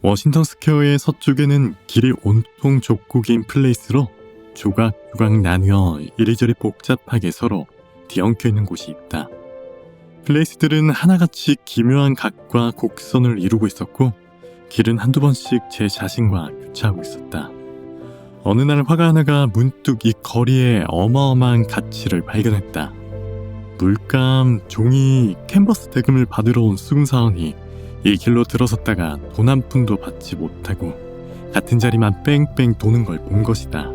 워싱턴 스퀘어의 서쪽에는 길이 온통 좁고 긴 플레이스로 조각조각 나뉘어 이리저리 복잡하게 서로 뒤엉켜 있는 곳이 있다. 플레이스들은 하나같이 기묘한 각과 곡선을 이루고 있었고 길은 한두 번씩 제 자신과 교차하고 있었다. 어느 날 화가 하나가 문득 이 거리에 어마어마한 가치를 발견했다. 물감, 종이, 캔버스 대금을 받으러 온 수금사원이 이 길로 들어섰다가 돈 한 푼도 받지 못하고 같은 자리만 뺑뺑 도는 걸 본 것이다.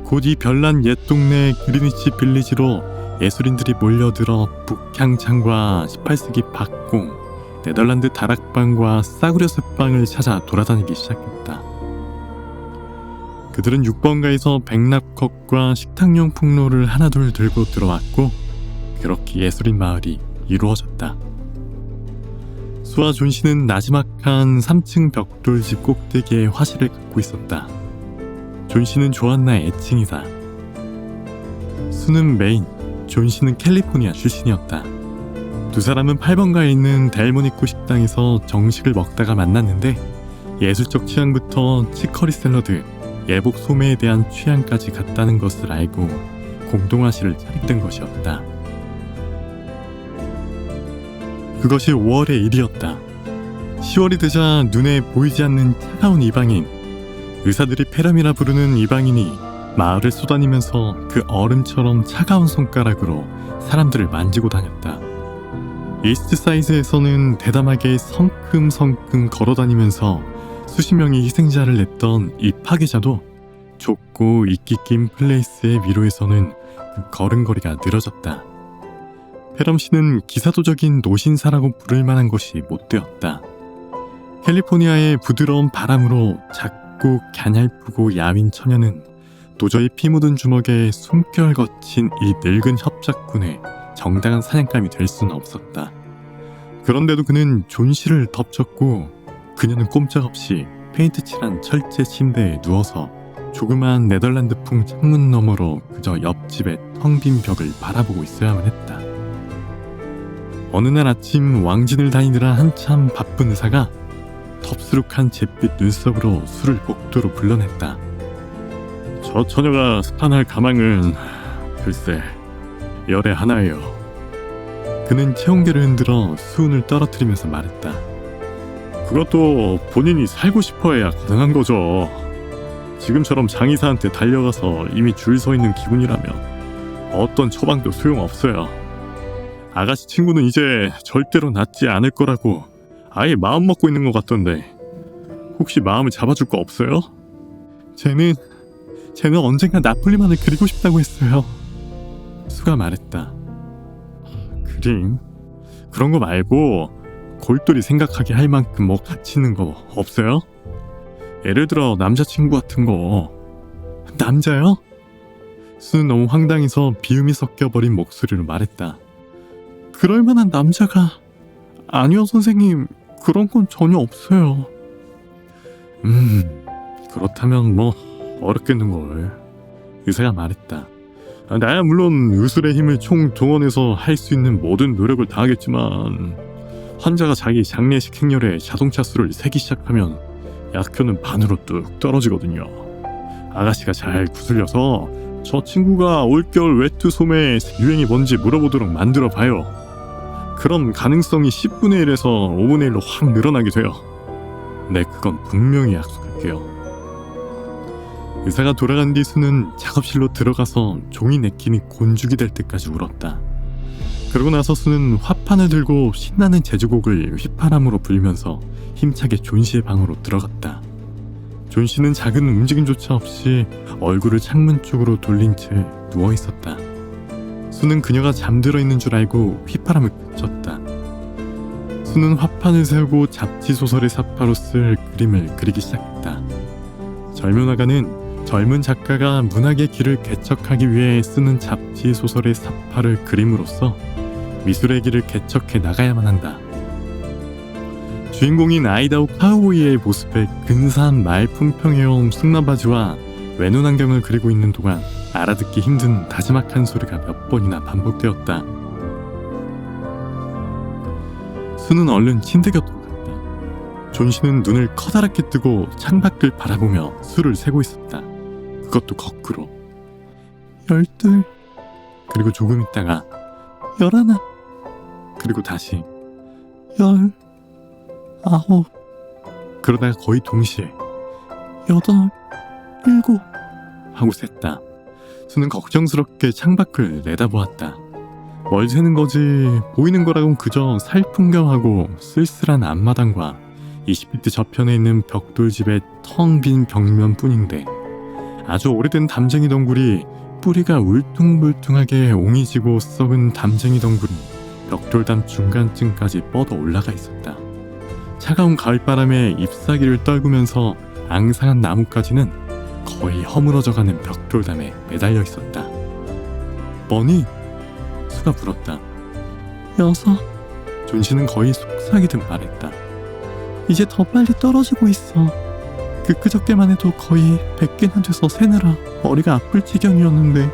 곧 이 별난 옛 동네 그리니치 빌리지로 예술인들이 몰려들어 북향창과 18세기 박공, 네덜란드 다락방과 싸구려 쇠방을 찾아 돌아다니기 시작했다. 그들은 6번가에서 백납컷과 식탁용 풍로를 하나둘 들고 들어왔고 그렇게 예술인 마을이 이루어졌다. 수와 존씨는 나지막한 3층 벽돌집 꼭대기에 화실을 갖고 있었다. 존씨는 조안나의 애칭이다. 수는 메인, 존씨는 캘리포니아 출신이었다. 두 사람은 8번가에 있는 델모니코 식당에서 정식을 먹다가 만났는데 예술적 취향부터 치커리 샐러드, 예복 소매에 대한 취향까지 같다는 것을 알고 공동화실을 차렸던 것이었다. 그것이 5월의 일이었다. 10월이 되자 눈에 보이지 않는 차가운 이방인, 의사들이 페람이라 부르는 이방인이 마을을 쏘다니면서 그 얼음처럼 차가운 손가락으로 사람들을 만지고 다녔다. 이스트 사이드에서는 대담하게 성큼성큼 걸어다니면서 수십 명의 희생자를 냈던 이 파괴자도 좁고 이끼 낀 플레이스의 위로에서는 그 걸음걸이가 늘어졌다. 페럼시는 기사도적인 노신사라고 부를 만한 것이 못 되었다. 캘리포니아의 부드러운 바람으로 작고 갸냘프고 야윈 처녀는 도저히 피 묻은 주먹에 숨결 거친 이 늙은 협작꾼의 정당한 사냥감이 될 수는 없었다. 그런데도 그는 존씨를 덮쳤고 그녀는 꼼짝없이 페인트 칠한 철제 침대에 누워서 조그마한 네덜란드풍 창문 너머로 그저 옆집의 텅 빈 벽을 바라보고 있어야만 했다. 어느 날 아침 왕진을 다니느라 한참 바쁜 의사가 덥수룩한 잿빛 눈썹으로 술을 복도로 불러냈다. 저 처녀가 스판할 가망은 글쎄 열의 하나예요. 그는 체온계를 흔들어 수은을 떨어뜨리면서 말했다. 그것도 본인이 살고 싶어야 가능한 거죠. 지금처럼 장의사한테 달려가서 이미 줄 서 있는 기분이라면 어떤 처방도 소용없어요. 아가씨 친구는 이제 절대로 낫지 않을 거라고 아예 마음 먹고 있는 것 같던데 혹시 마음을 잡아줄 거 없어요? 쟤는 언젠가 나폴리만을 그리고 싶다고 했어요. 수가 말했다. 그림? 그런 거 말고 골똘히 생각하게 할 만큼 뭐 가치 있는 거 없어요? 예를 들어 남자친구 같은 거. 남자요? 수는 너무 황당해서 비음이 섞여버린 목소리로 말했다. 그럴 만한 남자가 아니요 선생님, 그런 건 전혀 없어요. 그렇다면 뭐 어렵겠는걸. 의사가 말했다. 나야 물론 의술의 힘을 총동원해서 할 수 있는 모든 노력을 다하겠지만 환자가 자기 장례식 행렬에 자동차 수를 세기 시작하면 약효는 반으로 뚝 떨어지거든요. 아가씨가 잘 구슬려서 저 친구가 올겨울 외투 소매 유행이 뭔지 물어보도록 만들어 봐요. 그럼 가능성이 10분의 1에서 5분의 1로 확 늘어나게 돼요. 네, 그건 분명히 약속할게요. 의사가 돌아간 뒤 수는 작업실로 들어가서 종이 네킨이 곤죽이 될 때까지 울었다. 그러고 나서 수는 화판을 들고 신나는 제주곡을 휘파람으로 불면서 힘차게 존씨의 방으로 들어갔다. 존씨는 작은 움직임조차 없이 얼굴을 창문 쪽으로 돌린 채 누워있었다. 수는 그녀가 잠들어 있는 줄 알고 휘파람을 꽂혔다. 수는 화판을 세우고 잡지 소설의 사파로 쓸 그림을 그리기 시작했다. 절묘나가는 젊은 작가가 문학의 길을 개척하기 위해 쓰는 잡지 소설의 사파를 그림으로써 미술의 길을 개척해 나가야만 한다. 주인공인 아이다호 카우보이의 모습에 근사한 말 품평해온 승마바지와 외눈 안경을 그리고 있는 동안 알아듣기 힘든 다지막한 소리가 몇 번이나 반복되었다. 수는 얼른 침대 곁으로 갔다. 존 씨는 눈을 커다랗게 뜨고 창밖을 바라보며 수를 세고 있었다. 그것도 거꾸로. 12, 그리고 조금 있다가 11, 그리고 다시 19. 그러다가 거의 동시에 8, 7 하고 셌다. 수는 걱정스럽게 창밖을 내다보았다. 뭘 세는 거지? 보이는 거라곤 그저 살풍경하고 쓸쓸한 앞마당과 20피트 저편에 있는 벽돌집의 텅 빈 벽면뿐인데, 아주 오래된 담쟁이 덩굴이 뿌리가 울퉁불퉁하게 옹이지고 썩은 담쟁이 덩굴이 벽돌담 중간쯤까지 뻗어 올라가 있었다. 차가운 가을바람에 잎사귀를 떨구면서 앙상한 나뭇가지는 거의 허물어져가는 벽돌담에 매달려 있었다. 뭐니? 수가 물었다. 6. 존 씨는 거의 속삭이듯 말했다. 이제 더 빨리 떨어지고 있어. 그저께만 해도 거의 100개나 돼서 세느라 머리가 아플 지경이었는데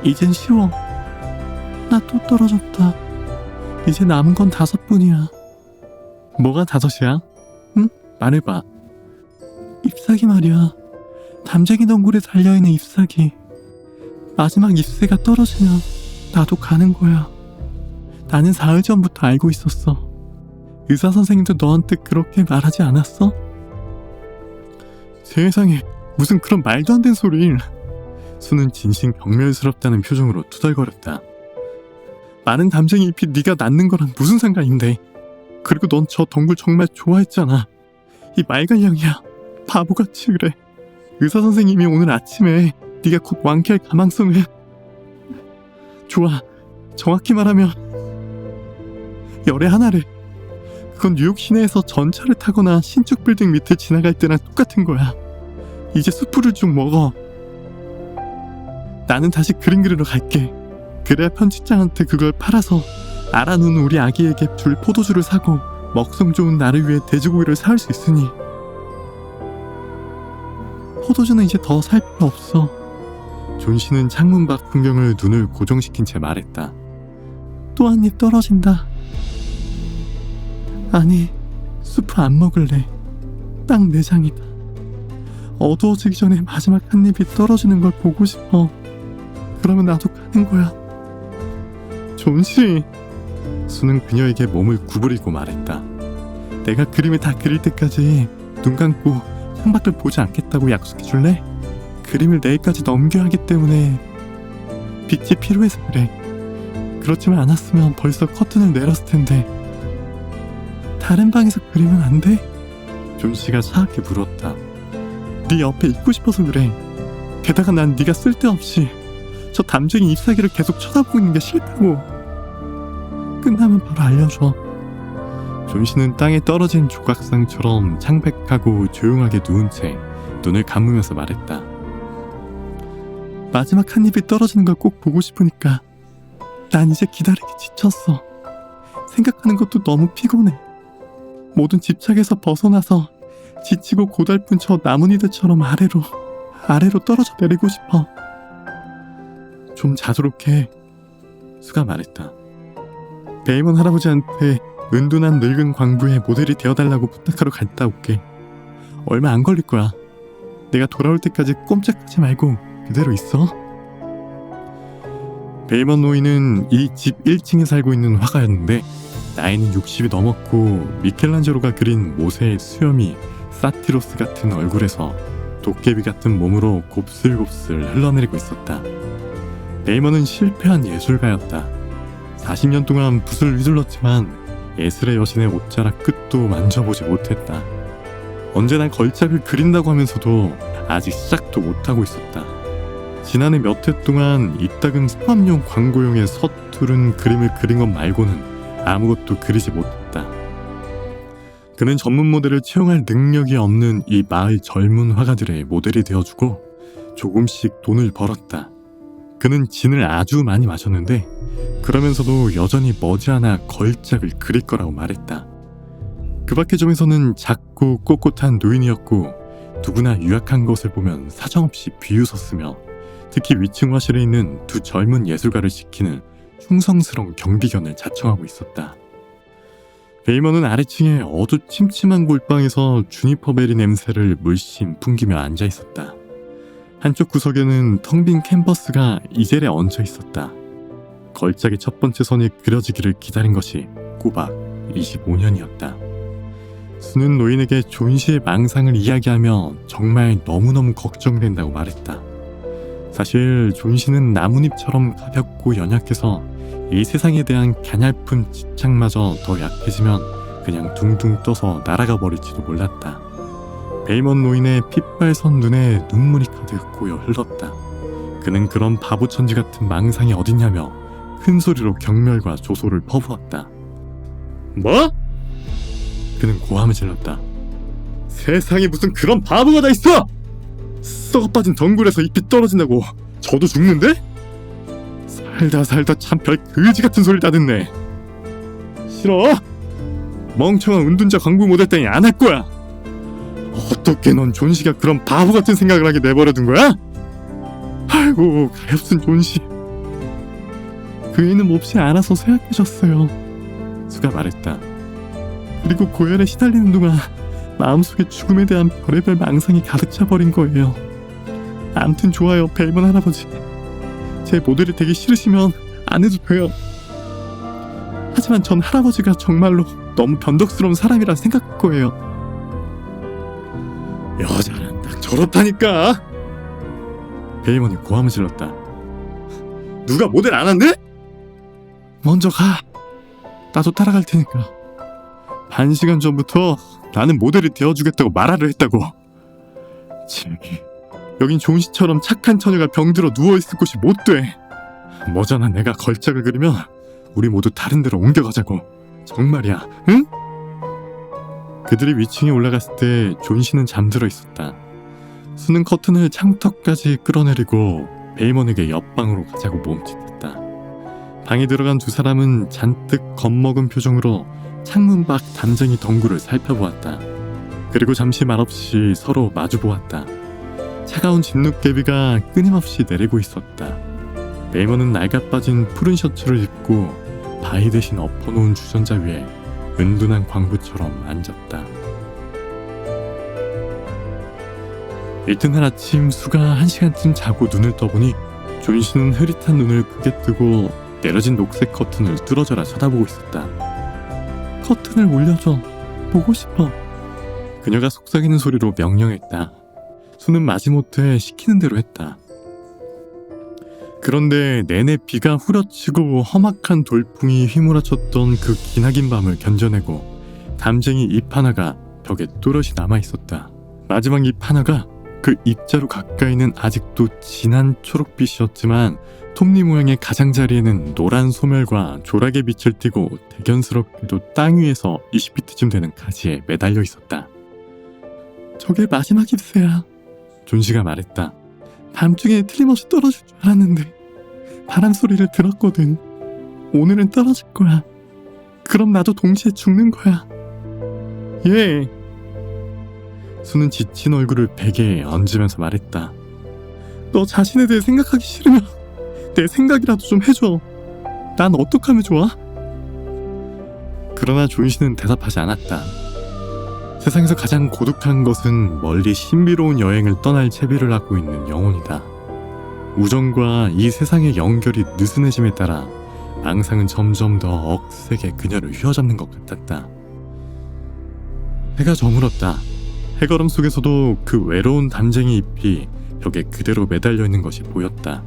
이젠 쉬워. 나 또 떨어졌다. 이제 남은 건 5뿐이야. 뭐가 5이야? 응? 말해봐. 잎사귀 말이야. 담쟁이 덩굴에 달려있는 잎사귀. 마지막 잎새가 떨어지면 나도 가는 거야. 나는 사흘 전부터 알고 있었어. 의사 선생님도 너한테 그렇게 말하지 않았어? 세상에, 무슨 그런 말도 안 되는 소리를. 수는 진심 경멸스럽다는 표정으로 투덜거렸다. 많은 담쟁이 잎이 네가 낳는 거랑 무슨 상관인데. 그리고 넌 저 덩굴 정말 좋아했잖아. 이 말갈량이야. 바보같이 그래. 의사 선생님이 오늘 아침에 네가 곧 완쾌할 가망성을. 좋아, 정확히 말하면 열의 하나래. 그건 뉴욕 시내에서 전차를 타거나 신축 빌딩 밑을 지나갈 때랑 똑같은 거야. 이제 수프를 좀 먹어. 나는 다시 그림 그리러 갈게. 그래야 편집장한테 그걸 팔아서 알아놓은 우리 아기에게 줄 포도주를 사고 먹성 좋은 나를 위해 돼지고기를 사올 수 있으니. 포도주는 이제 더 살 필요 없어. 존 씨는 창문 밖 풍경을 눈을 고정시킨 채 말했다. 또 한 입 떨어진다. 아니, 수프 안 먹을래. 딱 내장이다. 어두워지기 전에 마지막 한 입이 떨어지는 걸 보고 싶어. 그러면 나도 가는 거야. 존씨. 수는 그녀에게 몸을 구부리고 말했다. 내가 그림을 다 그릴 때까지 눈 감고 창밖을 보지 않겠다고 약속해줄래? 그림을 내일까지 넘겨야 하기 때문에 빛이 필요해서 그래. 그렇지만 않았으면 벌써 커튼을 내렸을 텐데. 다른 방에서 그리면 안 돼? 존씨가 차갑게 물었다. 네 옆에 있고 싶어서 그래. 게다가 난 네가 쓸데없이 저 담쟁이 잎사귀를 계속 쳐다보고 있는 게 싫다고. 끝나면 바로 알려줘. 존씨는 땅에 떨어진 조각상처럼 창백하고 조용하게 누운 채 눈을 감으면서 말했다. 마지막 한 입이 떨어지는 걸 꼭 보고 싶으니까. 난 이제 기다리기 지쳤어. 생각하는 것도 너무 피곤해. 모든 집착에서 벗어나서 지치고 고달픈 저 나뭇잎들처럼 아래로 떨어져 내리고 싶어. 좀 자도록 해. 수가 말했다. 베이먼 할아버지한테 은둔한 늙은 광부의 모델이 되어달라고 부탁하러 갔다 올게. 얼마 안 걸릴 거야. 내가 돌아올 때까지 꼼짝하지 말고 그대로 있어. 베이먼 노인은 이 집 1층에 살고 있는 화가였는데 나이는 60이 넘었고 미켈란젤로가 그린 모세의 수염이 사티로스 같은 얼굴에서 도깨비 같은 몸으로 곱슬곱슬 흘러내리고 있었다. 베이먼은 실패한 예술가였다. 40년 동안 붓을 휘둘렀지만 예술의 여신의 옷자락 끝도 만져보지 못했다. 언제나 걸작을 그린다고 하면서도 아직 시작도 못하고 있었다. 지난해 몇 해 동안 이따금 사업용 광고용의 서투른 그림을 그린 것 말고는 아무것도 그리지 못했다. 그는 전문 모델을 채용할 능력이 없는 이 마을 젊은 화가들의 모델이 되어주고 조금씩 돈을 벌었다. 그는 진을 아주 많이 마셨는데 그러면서도 여전히 머지않아 걸작을 그릴 거라고 말했다. 그 밖의 점에서는 작고 꼿꼿한 노인이었고 누구나 유약한 것을 보면 사정없이 비웃었으며 특히 위층 화실에 있는 두 젊은 예술가를 지키는 충성스러운 경비견을 자청하고 있었다. 베이먼은 아래층의 어두침침한 골방에서 주니퍼베리 냄새를 물씬 풍기며 앉아 있었다. 한쪽 구석에는 텅 빈 캔버스가 이젤에 얹혀 있었다. 걸작의 첫 번째 선이 그려지기를 기다린 것이 꼬박 25년이었다. 수는 노인에게 존 씨의 망상을 이야기하며 정말 너무너무 걱정된다고 말했다. 사실 존 씨는 나뭇잎처럼 가볍고 연약해서 이 세상에 대한 가냘픈 집착마저 더 약해지면 그냥 둥둥 떠서 날아가 버릴지도 몰랐다. 베이먼 노인의 핏발선 눈에 눈물이 가득 고여 흘렀다. 그는 그런 바보천지 같은 망상이 어딨냐며 큰 소리로 경멸과 조소를 퍼부었다. 뭐? 그는 고함을 질렀다. 세상에 무슨 그런 바보가 다 있어! 썩어빠진 덩굴에서 잎이 떨어진다고 저도 죽는데? 살다 참 별 그지 같은 소리를 다 듣네. 싫어! 멍청한 운둔자 광부 모델 따위 안 할 거야. 어떻게 넌 존씨가 그런 바보 같은 생각을 하게 내버려둔 거야? 아이고 가엾은 존씨. 그 애는 몹시 알아서 쇠약해졌어요. 수가 말했다. 그리고 고열에 시달리는 동안 마음속에 죽음에 대한 별의별 망상이 가득 차버린 거예요. 암튼 좋아요, 베이먼 할아버지. 제 모델이 되기 싫으시면 안 해도 돼요. 하지만 전 할아버지가 정말로 너무 변덕스러운 사람이라 생각할 거예요. 여자는 딱 저렇다니까. 베이먼이 고함을 질렀다. 누가 모델 안 한대? 먼저 가. 나도 따라갈 테니까. 1시간 전부터 나는 모델이 되어주겠다고 말하려 했다고. 여긴 존씨처럼 착한 처녀가 병들어 누워있을 곳이 못 돼. 머지않아 내가 걸작을 그리면 우리 모두 다른 데로 옮겨가자고. 정말이야, 응? 그들이 위층에 올라갔을 때 존씨는 잠들어 있었다. 수는 커튼을 창턱까지 끌어내리고 베이먼에게 옆방으로 가자고 몸짓했다. 방에 들어간 두 사람은 잔뜩 겁먹은 표정으로 창문 밖 담쟁이 덩굴을 살펴보았다. 그리고 잠시 말없이 서로 마주보았다. 차가운 진눈깨비가 끊임없이 내리고 있었다. 베이먼은 낡아빠진 푸른 셔츠를 입고 바위 대신 엎어놓은 주전자 위에 은둔한 광부처럼 앉았다. 이튿날 아침 수가 1시간쯤 자고 눈을 떠보니 존씨는 흐릿한 눈을 크게 뜨고 내려진 녹색 커튼을 뚫어져라 쳐다보고 있었다. 커튼을 올려줘. 보고 싶어. 그녀가 속삭이는 소리로 명령했다. 수는 마지못해 시키는 대로 했다. 그런데 내내 비가 후려치고 험악한 돌풍이 휘몰아쳤던 그 기나긴 밤을 견뎌내고 담쟁이 잎 하나가 벽에 또렷이 남아있었다. 마지막 잎 하나가 그 입자루 가까이는 아직도 진한 초록빛이었지만 톱니 모양의 가장자리에는 노란 소멸과 조락의 빛을 띠고 대견스럽게도 땅 위에서 20피트쯤 되는 가지에 매달려 있었다. 저게 마지막 잎새야. 존씨가 말했다. 밤중에 틀림없이 떨어질 줄 알았는데 바람 소리를 들었거든. 오늘은 떨어질 거야. 그럼 나도 동시에 죽는 거야. 예. 수는 지친 얼굴을 베개에 얹으면서 말했다. 너 자신에 대해 생각하기 싫으면 내 생각이라도 좀 해줘. 난 어떡하면 좋아? 그러나 존씨는 대답하지 않았다. 세상에서 가장 고독한 것은 멀리 신비로운 여행을 떠날 채비를 하고 있는 영혼이다. 우정과 이 세상의 연결이 느슨해짐에 따라 망상은 점점 더 억세게 그녀를 휘어잡는 것 같았다. 해가 저물었다. 해걸음 속에서도 그 외로운 담쟁이 잎이 벽에 그대로 매달려 있는 것이 보였다.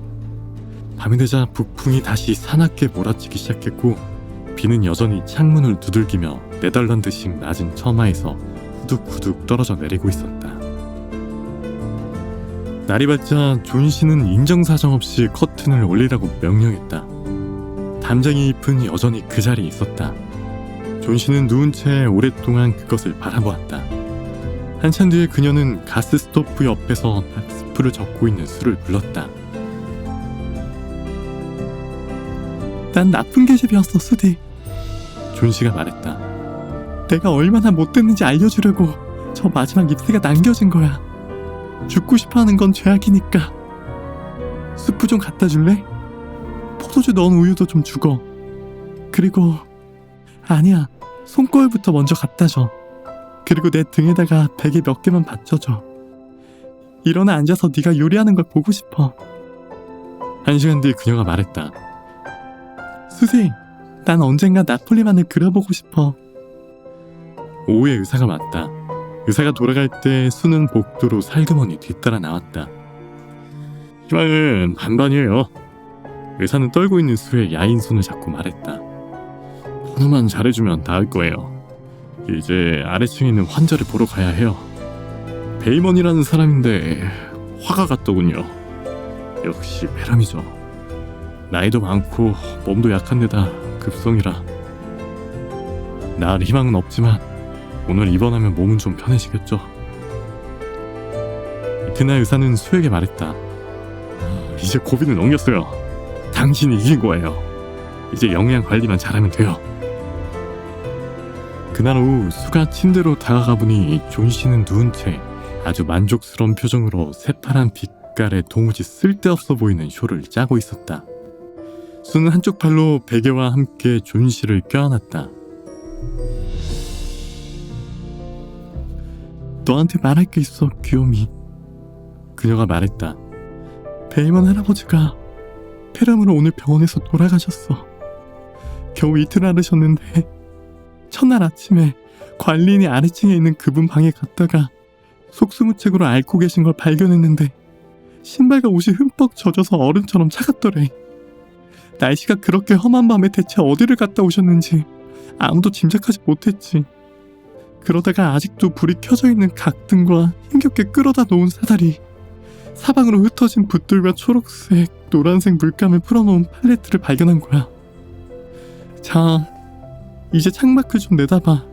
밤이 되자 북풍이 다시 사납게 몰아치기 시작했고 비는 여전히 창문을 두들기며 네덜란드식 낮은 처마에서 후둑후둑 떨어져 내리고 있었다. 날이 밝자 존씨는 인정사정 없이 커튼을 올리라고 명령했다. 담쟁이 잎은 여전히 그 자리에 있었다. 존씨는 누운 채 오랫동안 그것을 바라보았다. 한참 뒤에 그녀는 가스 스토프 옆에서 스프를 젓고 있는 수를 불렀다. 난 나쁜 계집이었어, 수디. 존씨가 말했다. 내가 얼마나 못됐는지 알려주려고 저 마지막 잎새가 남겨진 거야. 죽고 싶어하는 건 죄악이니까. 스프 좀 갖다 줄래? 포도주 넣은 우유도 좀 주고. 그리고 아니야, 손거울부터 먼저 갖다 줘. 그리고 내 등에다가 베개 몇 개만 받쳐줘. 일어나 앉아서 네가 요리하는 걸 보고 싶어. 1시간 뒤 그녀가 말했다. 수세, 난 언젠가 나폴리만을 그려보고 싶어. 오후에 의사가 왔다. 의사가 돌아갈 때 수는 복도로 살그머니 뒤따라 나왔다. 희망은 반반이에요. 의사는 떨고 있는 수의 야인 손을 잡고 말했다. 하나만 잘해주면 나을 거예요. 이제 아래층에 있는 환자를 보러 가야 해요. 베이먼이라는 사람인데 화가 갔더군요. 역시 페람이죠. 나이도 많고 몸도 약한 데다 급성이라. 나을 희망은 없지만 오늘 입원하면 몸은 좀 편해지겠죠. 이튿날 의사는 수에게 말했다. 이제 고비는 넘겼어요. 당신이 이긴 거예요. 이제 영양 관리만 잘하면 돼요. 그날 오후 수가 침대로 다가가 보니 존 씨는 누운 채 아주 만족스러운 표정으로 새파란 빛깔의 도무지 쓸데없어 보이는 쇼를 짜고 있었다. 수는 한쪽 팔로 베개와 함께 존 씨를 껴안았다. 너한테 말할 게 있어, 귀요미. 그녀가 말했다. 베이먼 할아버지가 폐렴으로 오늘 병원에서 돌아가셨어. 겨우 이틀 앓으셨는데 첫날 아침에 관리인이 아래층에 있는 그분 방에 갔다가 속수무책으로 앓고 계신 걸 발견했는데 신발과 옷이 흠뻑 젖어서 얼음처럼 차갑더래. 날씨가 그렇게 험한 밤에 대체 어디를 갔다 오셨는지 아무도 짐작하지 못했지. 그러다가 아직도 불이 켜져 있는 각등과 힘겹게 끌어다 놓은 사다리, 사방으로 흩어진 붓들과 초록색, 노란색 물감을 풀어놓은 팔레트를 발견한 거야. 자, 이제 창밖을 좀 내다봐.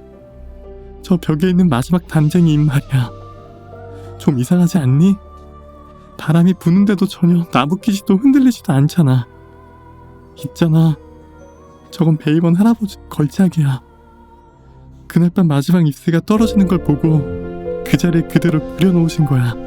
저 벽에 있는 마지막 단쟁이 입 말이야. 좀 이상하지 않니? 바람이 부는데도 전혀 나부끼지도 흔들리지도 않잖아. 있잖아, 저건 베이먼 할아버지 걸작이야. 그날 밤 마지막 잎새가 떨어지는 걸 보고 그 자리에 그대로 그려놓으신 거야.